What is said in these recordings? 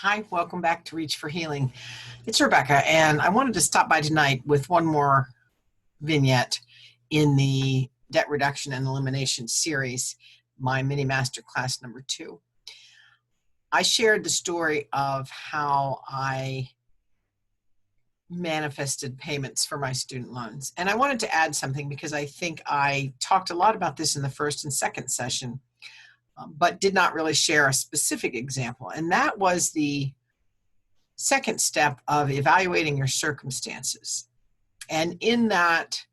Hi, welcome back to Reach for Healing. It's Rebecca, and I wanted to stop by tonight with one more vignette in the Debt Reduction and Elimination series, my mini masterclass number 2. I shared the story of how I manifested payments for my student loans. And I wanted to add something because I think I talked a lot about this in the first and second session, but did not really share a specific example. And that was the second step of evaluating your circumstances. And in that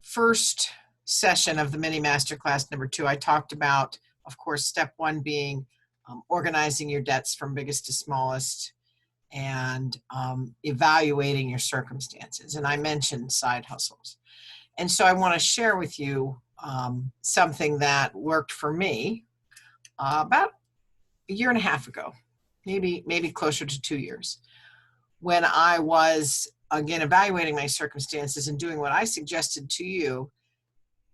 first session of the mini masterclass number 2, I talked about, of course, step 1 being organizing your debts from biggest to smallest and evaluating your circumstances. And I mentioned side hustles. And so I want to share with you something that worked for me about a year and a half ago, maybe closer to 2 years, when I was, again, evaluating my circumstances and doing what I suggested to you,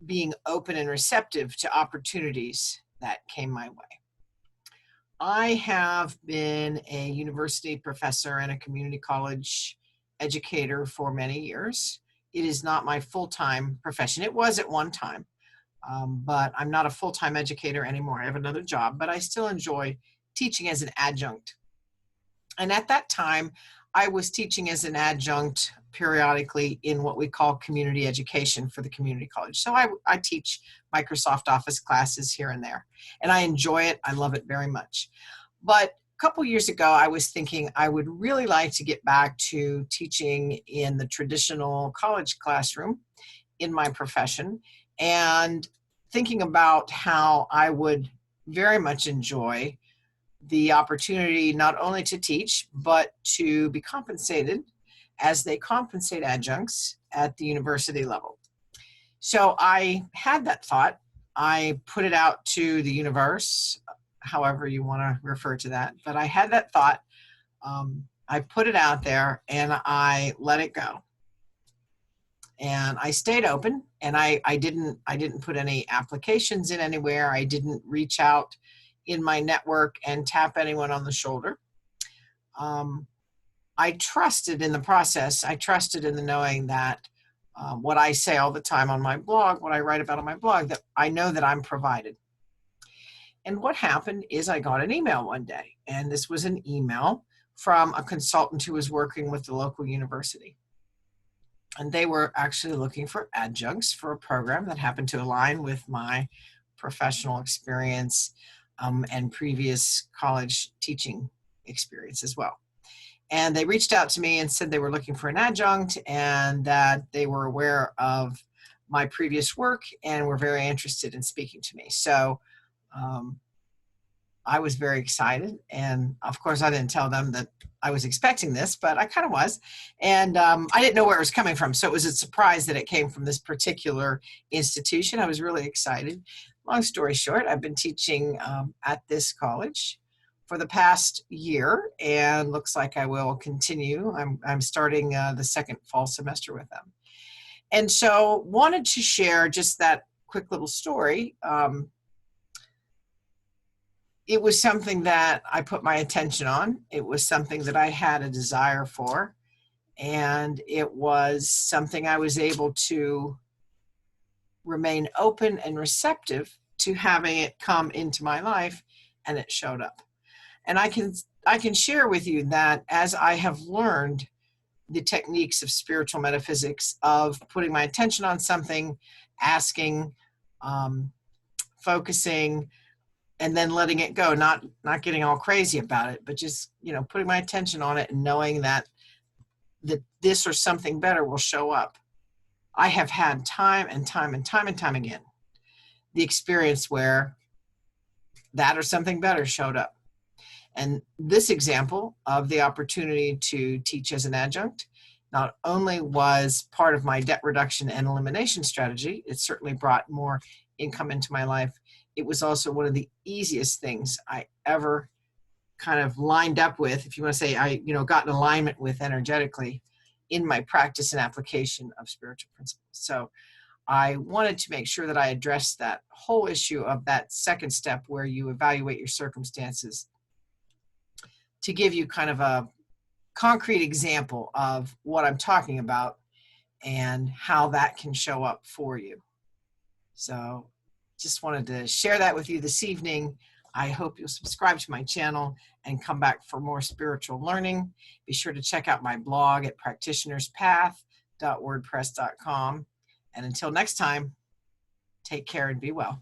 being open and receptive to opportunities that came my way. I have been a university professor and a community college educator for many years. It is not my full-time profession. It was at one time, but I'm not a full-time educator anymore. I have another job, but I still enjoy teaching as an adjunct. And at that time, I was teaching as an adjunct periodically in what we call community education for the community college. So I teach Microsoft Office classes here and there, and I enjoy it. I love it very much. But a couple years ago, I was thinking I would really like to get back to teaching in the traditional college classroom in my profession, and thinking about how I would very much enjoy the opportunity not only to teach, but to be compensated as they compensate adjuncts at the university level. So I had that thought. I put it out to the universe, however you want to refer to that, but I had that thought. I put it out there and I let it go. And I stayed open, and I didn't put any applications in anywhere. I didn't reach out in my network and tap anyone on the shoulder. I trusted in the process. I trusted in the knowing that what I say all the time on my blog, what I write about on my blog, that I know that I'm provided. And what happened is I got an email one day, and this was an email from a consultant who was working with the local university. And they were actually looking for adjuncts for a program that happened to align with my professional experience and previous college teaching experience as well. And they reached out to me and said they were looking for an adjunct and that they were aware of my previous work and were very interested in speaking to me. So I was very excited. And of course, I didn't tell them that I was expecting this, but I kind of was. And I didn't know where it was coming from. So it was a surprise that it came from this particular institution. I was really excited. Long story short, I've been teaching at this college for the past year, and looks like I will continue. I'm starting the second fall semester with them. And so wanted to share just that quick little story. It was something that I put my attention on. It was something that I had a desire for, and it was something I was able to remain open and receptive to having it come into my life, and it showed up. And I can share with you that as I have learned the techniques of spiritual metaphysics of putting my attention on something, asking, focusing, and then letting it go, not getting all crazy about it, but just, putting my attention on it and knowing that this or something better will show up. I have had time and time again the experience where that or something better showed up. And this example of the opportunity to teach as an adjunct not only was part of my debt reduction and elimination strategy, it certainly brought more income into my life. It was also one of the easiest things I ever kind of lined up with, if you want to say, I got in alignment with energetically in my practice and application of spiritual principles. So I wanted to make sure that I addressed that whole issue of that second step where you evaluate your circumstances to give you kind of a concrete example of what I'm talking about and how that can show up for you. So just wanted to share that with you this evening. I hope you'll subscribe to my channel and come back for more spiritual learning. Be sure to check out my blog at practitionerspath.wordpress.com. And until next time, take care and be well.